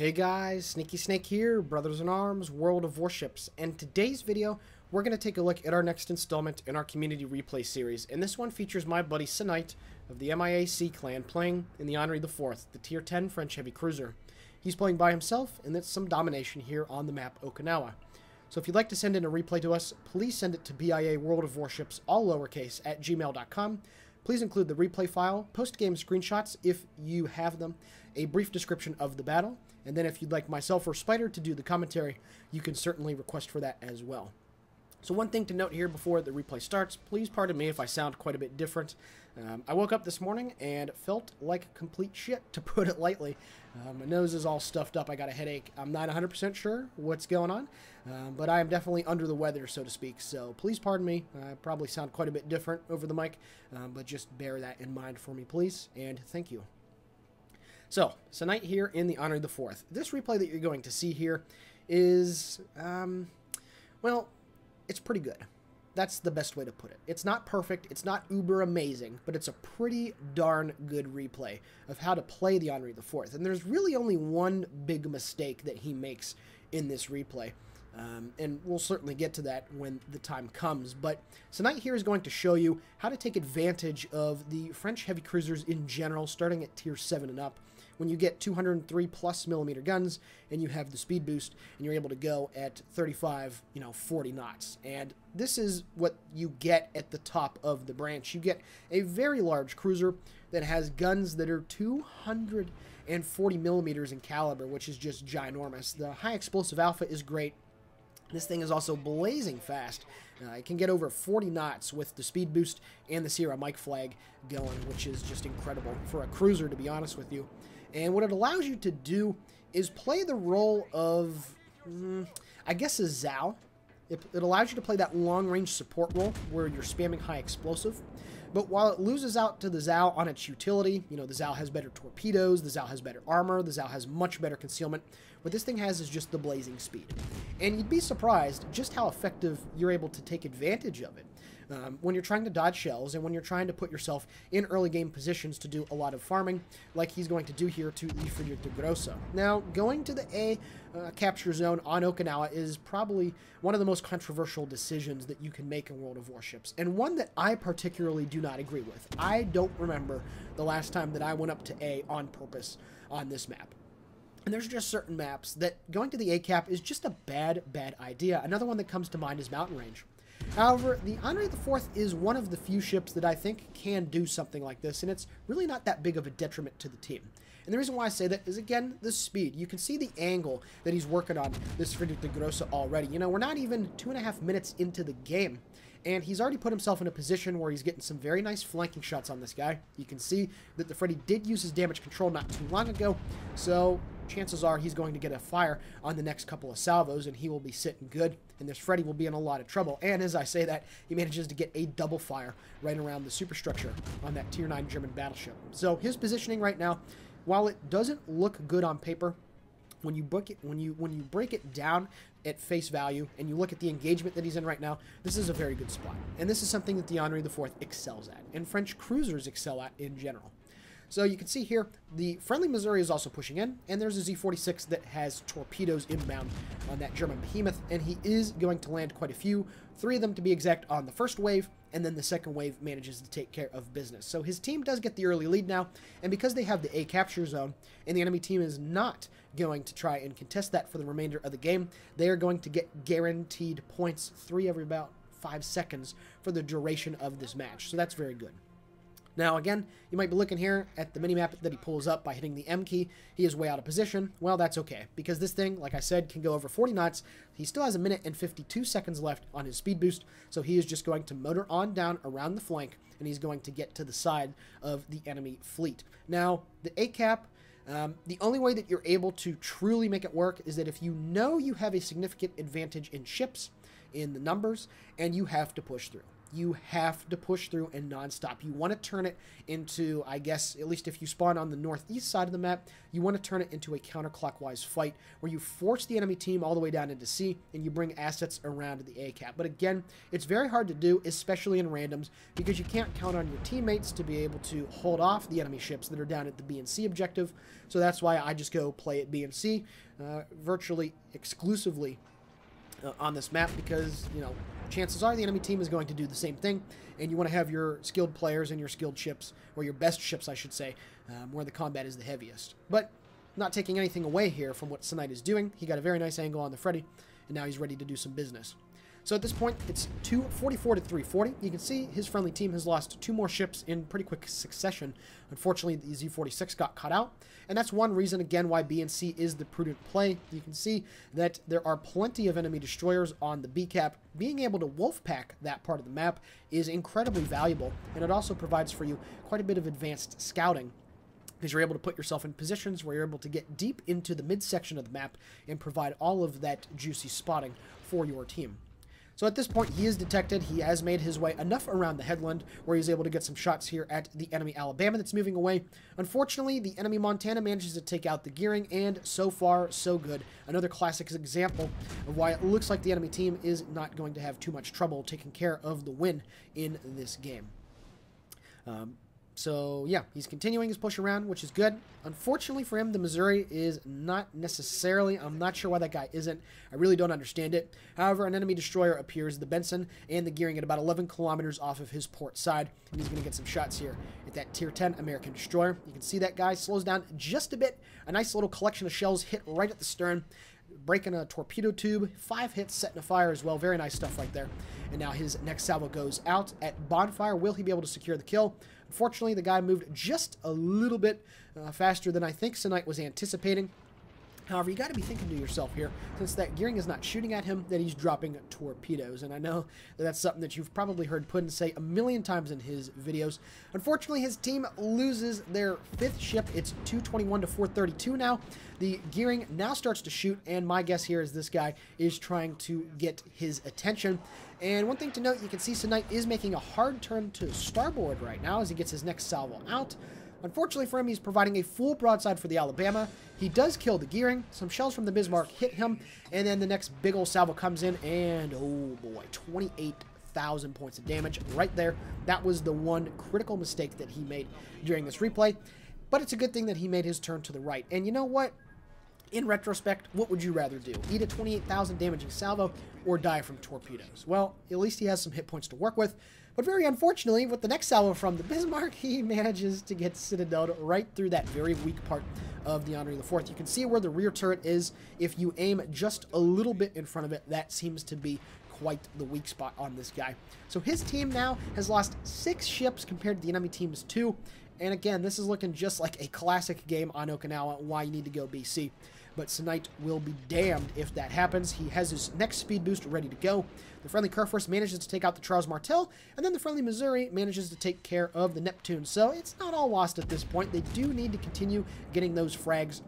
Hey guys, Sneaky Snake here, Brothers in Arms, World of Warships, and today's video we're going to take a look at our next installment in our community replay series, and this one features my buddy Synighte of the MIAC clan playing in the Henri IV, the tier 10 French heavy cruiser. He's playing by himself, and it's some domination here on the map Okinawa. So if you'd like to send in a replay to us, please send it to BIAworldofwarships, all lowercase, at gmail.com. Please include the replay file, post-game screenshots if you have them, a brief description of the battle, and then if you'd like myself or Spider to do the commentary, you can certainly request for that as well. So one thing to note here before the replay starts, please pardon me if I sound quite a bit different. I woke up this morning and felt like complete shit, to put it lightly. My nose is all stuffed up, I got a headache. I'm not 100% sure what's going on, but I am definitely under the weather, so to speak. So please pardon me, I probably sound quite a bit different over the mic, but just bear that in mind for me, please, and thank you. So, Synighte here in the Henri IV. This replay that you're going to see here is, well, it's pretty good. That's the best way to put it. It's not perfect, it's not uber amazing, but it's a pretty darn good replay of how to play the Henri IV. And there's really only one big mistake that he makes in this replay. And we'll certainly get to that when the time comes. But Synighte here is going to show you how to take advantage of the French heavy cruisers in general, starting at tier 7 and up, when you get 203+ guns and you have the speed boost and you're able to go at 35, 40 knots. And this is what you get at the top of the branch. You get a very large cruiser that has guns that are 240mm in caliber, which is just ginormous. The high explosive alpha is great. This thing is also blazing fast. It can get over 40 knots with the speed boost and the Sierra Mike flag going, which is just incredible for a cruiser, to be honest with you. And what it allows you to do is play the role of, I guess, a Zao. It allows you to play that long-range support role where you're spamming high explosive. But while it loses out to the Zao on its utility, the Zao has better torpedoes, the Zao has better armor, the Zao has much better concealment. What this thing has is just the blazing speed. And you'd be surprised just how effective you're able to take advantage of it. When you're trying to dodge shells and when you're trying to put yourself in early game positions to do a lot of farming, like he's going to do here to the Synighte Grosso. Now, going to the A capture zone on Okinawa is probably one of the most controversial decisions that you can make in World of Warships, and one that I particularly do not agree with. I don't remember the last time that I went up to A on purpose on this map. And there's just certain maps that going to the A cap is just a bad idea. Another one that comes to mind is Mountain Range. However, the Henri IV is one of the few ships that I think can do something like this, and it's really not that big of a detriment to the team. And the reason why I say that is, again, the speed. You can see the angle that he's working on this Synighte Grosso already. We're not even 2.5 minutes into the game, and he's already put himself in a position where he's getting some very nice flanking shots on this guy. You can see that the Freddy did use his damage control not too long ago, so chances are he's going to get a fire on the next couple of salvos, and he will be sitting good, and this Freddy will be in a lot of trouble. And as I say that, he manages to get a double fire right around the superstructure on that tier 9 German battleship. So his positioning right now, while it doesn't look good on paper, when you break it down at face value and you look at the engagement that he's in right now, this is a very good spot. And this is something that the Henri IV excels at, and French cruisers excel at in general. So you can see here, the friendly Missouri is also pushing in, and there's a Z-46 that has torpedoes inbound on that German behemoth, and he is going to land quite a few, 3 of them to be exact on the first wave, and then the second wave manages to take care of business. So his team does get the early lead now, and because they have the A capture zone, and the enemy team is not going to try and contest that for the remainder of the game, they are going to get guaranteed points, 3 every about 5 seconds for the duration of this match. So that's very good. Now, again, you might be looking here at the minimap that he pulls up by hitting the M key. He is way out of position. Well, that's okay, because this thing, like I said, can go over 40 knots. He still has 1 minute and 52 seconds left on his speed boost, so he is just going to motor on down around the flank, and he's going to get to the side of the enemy fleet. Now, the A cap, the only way that you're able to truly make it work is that if you know you have a significant advantage in ships, in the numbers, and you have to push through. you have to push through and nonstop. You want to turn it into, I guess, at least if you spawn on the northeast side of the map, you want to turn it into a counterclockwise fight where you force the enemy team all the way down into C and you bring assets around to the A cap. But again, it's very hard to do, especially in randoms, because you can't count on your teammates to be able to hold off the enemy ships that are down at the B and C objective. So that's why I just go play at B and C virtually exclusively on this map, because, you know, chances are the enemy team is going to do the same thing, and you want to have your skilled players and your skilled ships, or your best ships, I should say, where the combat is the heaviest. But not taking anything away here from what Synighte is doing. He got a very nice angle on the Freddy, and now he's ready to do some business. So at this point, it's 244 to 340. You can see his friendly team has lost 2 more ships in pretty quick succession. Unfortunately, the Z-46 got cut out, and that's one reason, again, why B and C is the prudent play. You can see that there are plenty of enemy destroyers on the B cap. Being able to wolfpack that part of the map is incredibly valuable, and it also provides for you quite a bit of advanced scouting, because you're able to put yourself in positions where you're able to get deep into the midsection of the map and provide all of that juicy spotting for your team. So at this point, he is detected. He has made his way enough around the headland where he's able to get some shots here at the enemy Alabama that's moving away. Unfortunately, the enemy Montana manages to take out the gearing, and so far, so good. Another classic example of why it looks like the enemy team is not going to have too much trouble taking care of the win in this game. So, yeah, he's continuing his push around, which is good. Unfortunately for him, the Missouri is not necessarily. I'm not sure why that guy isn't. I really don't understand it. However, an enemy destroyer appears, the Benson, and the gearing at about 11 kilometers off of his port side. And he's going to get some shots here at that Tier 10 American destroyer. You can see that guy slows down just a bit. A nice little collection of shells hit right at the stern, breaking a torpedo tube. 5 hits, setting a fire as well. Very nice stuff right there. And now his next salvo goes out at Bonfire. Will he be able to secure the kill? Unfortunately, the guy moved just a little bit faster than I think Synighte was anticipating. However, you got to be thinking to yourself here, since that gearing is not shooting at him, that he's dropping torpedoes. And I know that that's something that you've probably heard Puddin say a million times in his videos. Unfortunately, his team loses their 5th ship. It's 221 to 432 now. The gearing now starts to shoot, and my guess here is this guy is trying to get his attention. And one thing to note, you can see Synighte is making a hard turn to starboard right now as he gets his next salvo out. Unfortunately for him, he's providing a full broadside for the Alabama. He does kill the gearing. Some shells from the Bismarck hit him, and then the next big old salvo comes in, and oh boy, 28,000 points of damage right there. That was the one critical mistake that he made during this replay, but it's a good thing that he made his turn to the right. And you know what? In retrospect, what would you rather do? Eat a 28,000 damaging salvo or die from torpedoes? Well, at least he has some hit points to work with. But very unfortunately, with the next salvo from the Bismarck, he manages to get citadeled right through that very weak part of the Henri IV. You can see where the rear turret is. If you aim just a little bit in front of it, that seems to be quite the weak spot on this guy. So his team now has lost 6 ships compared to the enemy team's 2. And again, this is looking just like a classic game on Okinawa, why you need to go BC. But Synighte will be damned if that happens. He has his next speed boost ready to go. The friendly Kerforce manages to take out the Charles Martel, and then the friendly Missouri manages to take care of the Neptune. So it's not all lost at this point. They do need to continue getting those frags.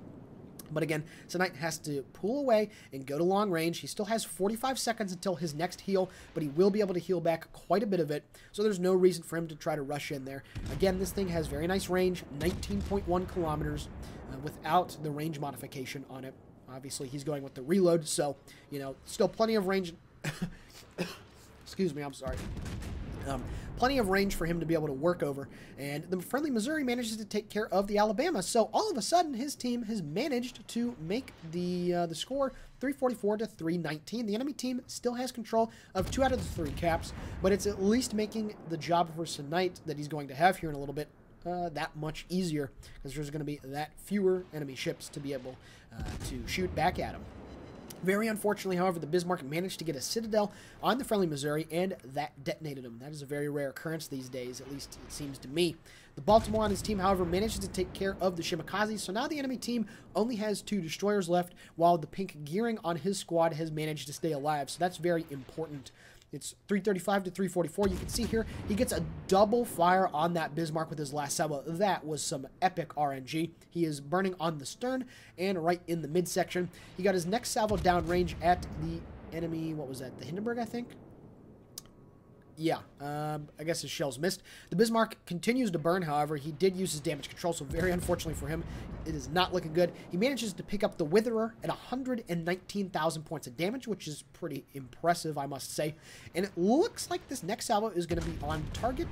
But again, Synighte has to pull away and go to long range. He still has 45 seconds until his next heal, but he will be able to heal back quite a bit of it, so there's no reason for him to try to rush in there. Again, this thing has very nice range, 19.1 kilometers, without the range modification on it. Obviously, he's going with the reload, so, you know, still plenty of range. Excuse me, I'm sorry. Plenty of range for him to be able to work over, and the friendly Missouri manages to take care of the Alabama. So all of a sudden, his team has managed to make the score 344 to 319. The enemy team still has control of 2 out of the 3 caps, but it's at least making the job for Synighte that he's going to have here in a little bit that much easier, because there's going to be that fewer enemy ships to be able to shoot back at him. Very unfortunately, however, the Bismarck managed to get a citadel on the friendly Missouri, and that detonated him. That is a very rare occurrence these days, at least it seems to me. The Baltimore on his team, however, manages to take care of the Shimakaze, so now the enemy team only has 2 destroyers left, while the pink gearing on his squad has managed to stay alive, so that's very important. It's 335 to 344. You can see here, he gets a double fire on that Bismarck with his last salvo. That was some epic RNG. He is burning on the stern and right in the midsection. He got his next salvo downrange at the enemy, what was that, the Hindenburg, I think? Yeah, I guess his shells missed. The Bismarck continues to burn, however. He did use his damage control, so very unfortunately for him, it is not looking good. He manages to pick up the Witherer at 119,000 points of damage, which is pretty impressive, I must say. And it looks like this next salvo is going to be on target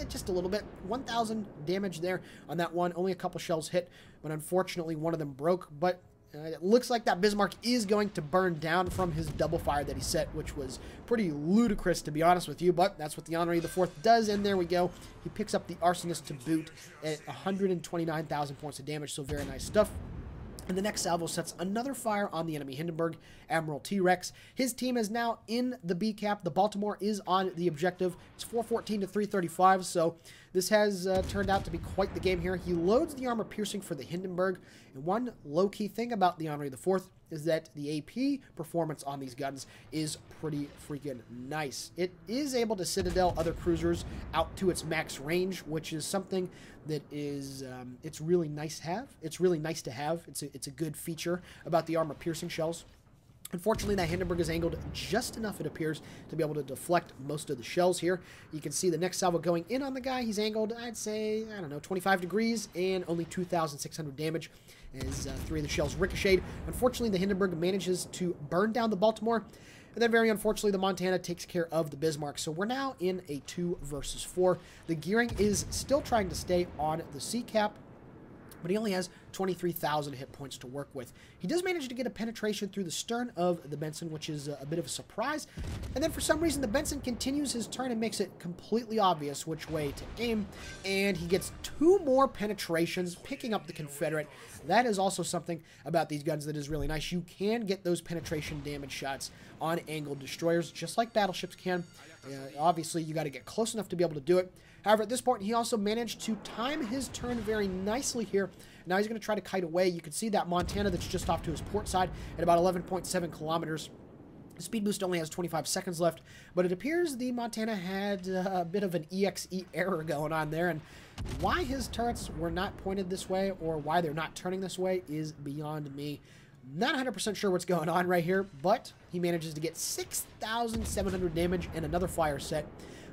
just a little bit. 1,000 damage there on that one. Only a couple shells hit, but unfortunately one of them broke. But it looks like that Bismarck is going to burn down from his double fire that he set, which was pretty ludicrous, to be honest with you, but that's what the Henri IV does, and there we go. He picks up the Arsonist to boot at 129,000 points of damage, so very nice stuff. And the next salvo sets another fire on the enemy Hindenburg, Admiral T-Rex. His team is now in the B cap. The Baltimore is on the objective. It's 414 to 335, so this has turned out to be quite the game here. He loads the armor piercing for the Hindenburg, and one low-key thing about the Henri IV is that the AP performance on these guns is pretty freaking nice. It is able to citadel other cruisers out to its max range, which is something that is it's really nice to have. It's really nice to have. It's a good feature about the armor piercing shells. Unfortunately, that Hindenburg is angled just enough, it appears, to be able to deflect most of the shells here. You can see the next salvo going in on the guy. He's angled, I'd say, I don't know, 25 degrees and only 2,600 damage as 3 of the shells ricocheted. Unfortunately, the Hindenburg manages to burn down the Baltimore. And then, very unfortunately, the Montana takes care of the Bismarck. So we're now in a 2 versus 4. The Gearing is still trying to stay on the C cap, but he only has 23,000 hit points to work with. He does manage to get a penetration through the stern of the Benson, which is a bit of a surprise. And then for some reason, the Benson continues his turn and makes it completely obvious which way to aim. And he gets 2 more penetrations, picking up the Confederate. That is also something about these guns that is really nice. You can get those penetration damage shots on angled destroyers, just like battleships can. Obviously, you got to get close enough to be able to do it. However, at this point, he also managed to time his turn very nicely here. Now he's going to try to kite away. You can see that Montana that's just off to his port side at about 11.7 kilometers. The speed boost only has 25 seconds left, but it appears the Montana had a bit of an EXE error going on there, and why his turrets were not pointed this way or why they're not turning this way is beyond me. Not 100% sure what's going on right here, but he manages to get 6,700 damage and another fire set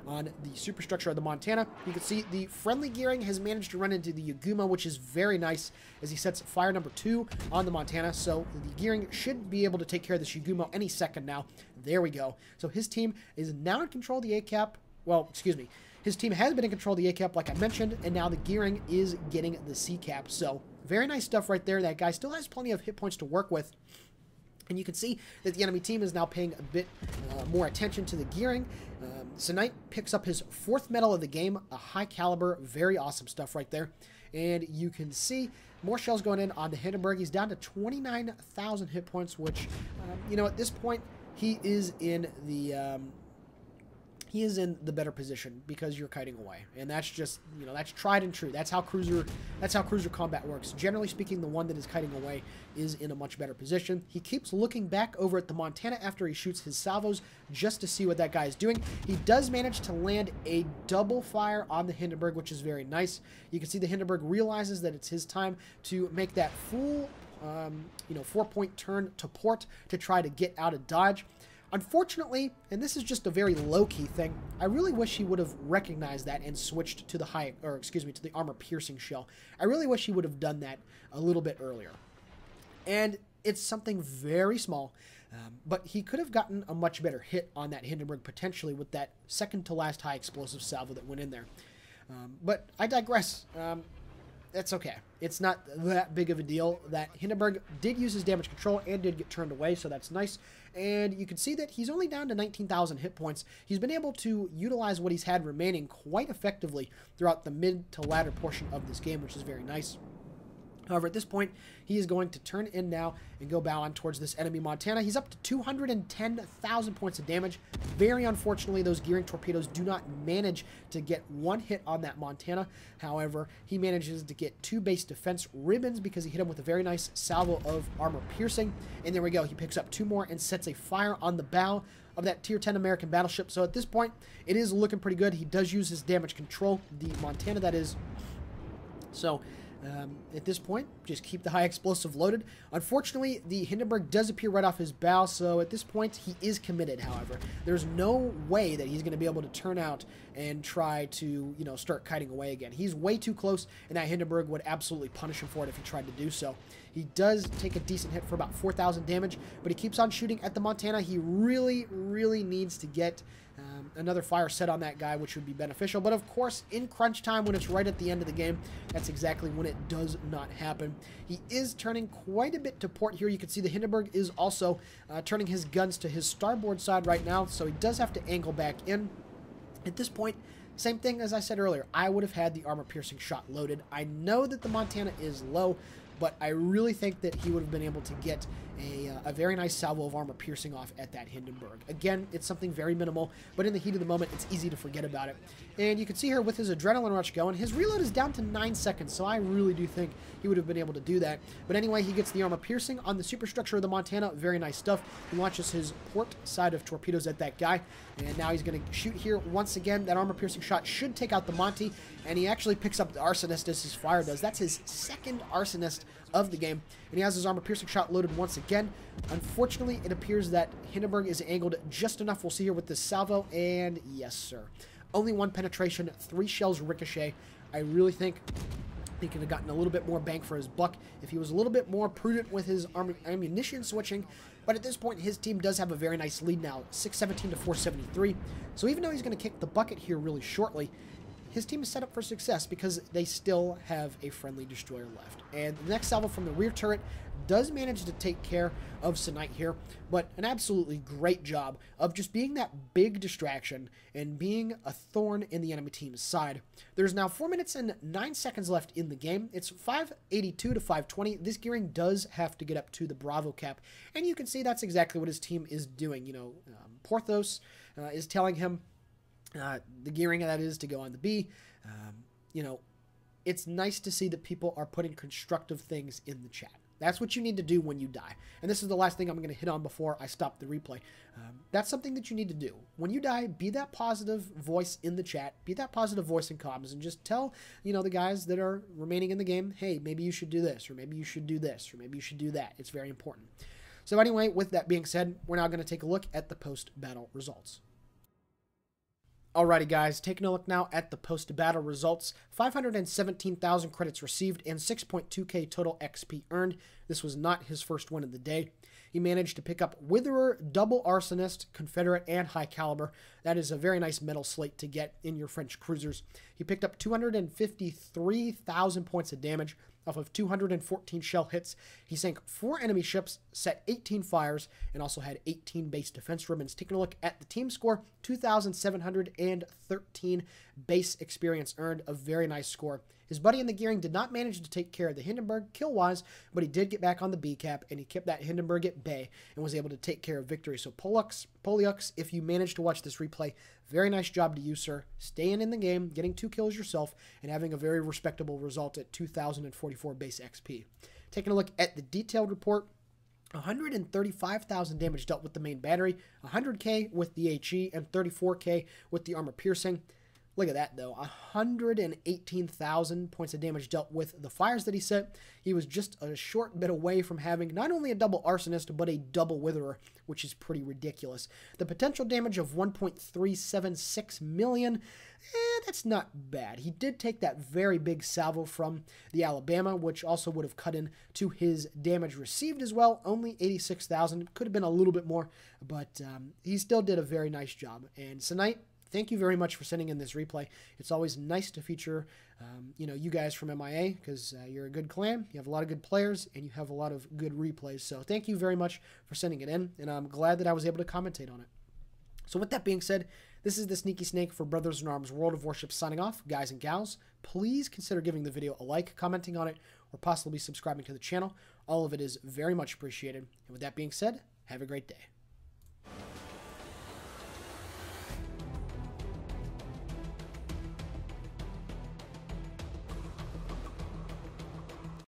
on the superstructure of the Montana. You can see the friendly Gearing has managed to run into the Yaguma, which is very nice as he sets fire number 2 on the Montana. So the Gearing should be able to take care of this Yaguma any second now. There we go. So his team is now in control of the A-cap. Well, excuse me. His team has been in control of the A-cap, like I mentioned, and now the Gearing is getting the C-cap. So very nice stuff right there. That guy still has plenty of hit points to work with. And you can see that the enemy team is now paying a bit more attention to the Gearing. Synighte picks up his 4th medal of the game, a high caliber, very awesome stuff right there. And you can see more shells going in on the Hindenburg. He's down to 29,000 hit points, which, you know, at this point, he is in the better position because you're kiting away, and that's just, you know, that's tried and true. That's how cruiser combat works. Generally speaking, the one that is kiting away is in a much better position. He keeps looking back over at the Montana after he shoots his salvos just to see what that guy is doing. He does manage to land a double fire on the Hindenburg, which is very nice. You can see the Hindenburg realizes that it's his time to make that full, 4-point turn to port to try to get out of dodge. Unfortunately, and this is just a very low-key thing, I really wish he would have recognized that and switched to the to the armor-piercing shell. I really wish he would have done that a little bit earlier. And it's something very small, but he could have gotten a much better hit on that Hindenburg potentially with that second-to-last high-explosive salvo that went in there. But I digress. That's okay. It's not that big of a deal. That Hindenburg did use his damage control and did get turned away, so that's nice. And you can see that he's only down to 19,000 hit points. He's been able to utilize what he's had remaining quite effectively throughout the mid to latter portion of this game, which is very nice. However, at this point, he is going to turn in now and go bow on towards this enemy Montana. He's up to 210,000 points of damage. Very unfortunately, those Gearing torpedoes do not manage to get one hit on that Montana. However, he manages to get 2 base defense ribbons because he hit him with a very nice salvo of armor piercing. And there we go. He picks up 2 more and sets a fire on the bow of that Tier 10 American battleship. So at this point, it is looking pretty good. He does use his damage control, the Montana that is. So At this point, just keep the high explosive loaded. Unfortunately, the Hindenburg does appear right off his bow, so at this point, he is committed, however. There's no way that he's going to be able to turn out and try to, start kiting away again. He's way too close, and that Hindenburg would absolutely punish him for it if he tried to do so. He does take a decent hit for about 4,000 damage, but he keeps on shooting at the Montana. He really, really needs to get another fire set on that guy, which would be beneficial. But of course, in crunch time, when it's right at the end of the game, that's exactly when it does not happen. He is turning quite a bit to port here. You can see the Hindenburg is also turning his guns to his starboard side right now, so he does have to angle back in. At this point, same thing as I said earlier, I would have had the armor-piercing shot loaded. I know that the Montana is low, but I really think that he would have been able to get a very nice salvo of armor piercing off at that Hindenburg. Again, it's something very minimal, but in the heat of the moment, it's easy to forget about it. And you can see here with his adrenaline rush going, his reload is down to 9 seconds, so I really do think he would have been able to do that. But anyway, he gets the armor piercing on the superstructure of the Montana. Very nice stuff. He launches his port side of torpedoes at that guy, and now he's going to shoot here once again. That armor piercing shot should take out the Monty, and he actually picks up the arsonist as his fire does. That's his second arsonist of the game, and he has his armor piercing shot loaded once again. Unfortunately, it appears that Hindenburg is angled just enough. We'll see here with this salvo, and yes, sir. Only 1 penetration, 3 shells ricochet. I really think he could have gotten a little bit more bang for his buck if he was a little bit more prudent with his ammunition switching. But at this point, his team does have a very nice lead now, 617 to 473. So even though he's going to kick the bucket here really shortly, his team is set up for success because they still have a friendly destroyer left. And the next salvo from the rear turret does manage to take care of Synighte here, but an absolutely great job of just being that big distraction and being a thorn in the enemy team's side. There's now 4 minutes and 9 seconds left in the game. It's 582 to 520. This gearing does have to get up to the Bravo cap, and you can see that's exactly what his team is doing. Porthos is telling him the gearing that is to go on the B. It's nice to see that people are putting constructive things in the chat. That's what you need to do when you die. And this is the last thing I'm going to hit on before I stop the replay. That's something that you need to do. When you die, be that positive voice in the chat. Be that positive voice in comms. And just tell, the guys that are remaining in the game, hey, maybe you should do this, or maybe you should do this, or maybe you should do that. It's very important. So anyway, with that being said, we're now going to take a look at the post-battle results. Alrighty guys, taking a look now at the post-battle results. 517,000 credits received and 6.2k total XP earned. This was not his first win of the day. He managed to pick up Witherer, Double Arsonist, Confederate, and High Caliber. That is a very nice medal slate to get in your French cruisers. He picked up 253,000 points of damage off of 214 shell hits. He sank 4 enemy ships, set 18 fires, and also had 18 base defense ribbons. Taking a look at the team score, 2,713 base experience earned, a very nice score. His buddy in the gearing did not manage to take care of the Hindenburg kill-wise, but he did get back on the B cap, and he kept that Hindenburg at bay and was able to take care of victory. So Pollux, if you managed to watch this replay, very nice job to you, sir. Staying in the game, getting 2 kills yourself, and having a very respectable result at 2,044 base XP. Taking a look at the detailed report, 135,000 damage dealt with the main battery, 100k with the HE, and 34k with the armor piercing. Look at that, though. 118,000 points of damage dealt with the fires that he set. He was just a short bit away from having not only a double arsonist, but a double witherer, which is pretty ridiculous. The potential damage of 1.376 million, that's not bad. He did take that very big salvo from the Alabama, which also would have cut in to his damage received as well. Only 86,000. Could have been a little bit more, but he still did a very nice job. And Synighte, thank you very much for sending in this replay. It's always nice to feature, you guys from MIA, because you're a good clan, you have a lot of good players, and you have a lot of good replays. So thank you very much for sending it in, and I'm glad that I was able to commentate on it. So with that being said, this is the Sneaky Snake for Brothers in Arms World of Warships signing off. Guys and gals, please consider giving the video a like, commenting on it, or possibly subscribing to the channel. All of it is very much appreciated. And with that being said, have a great day.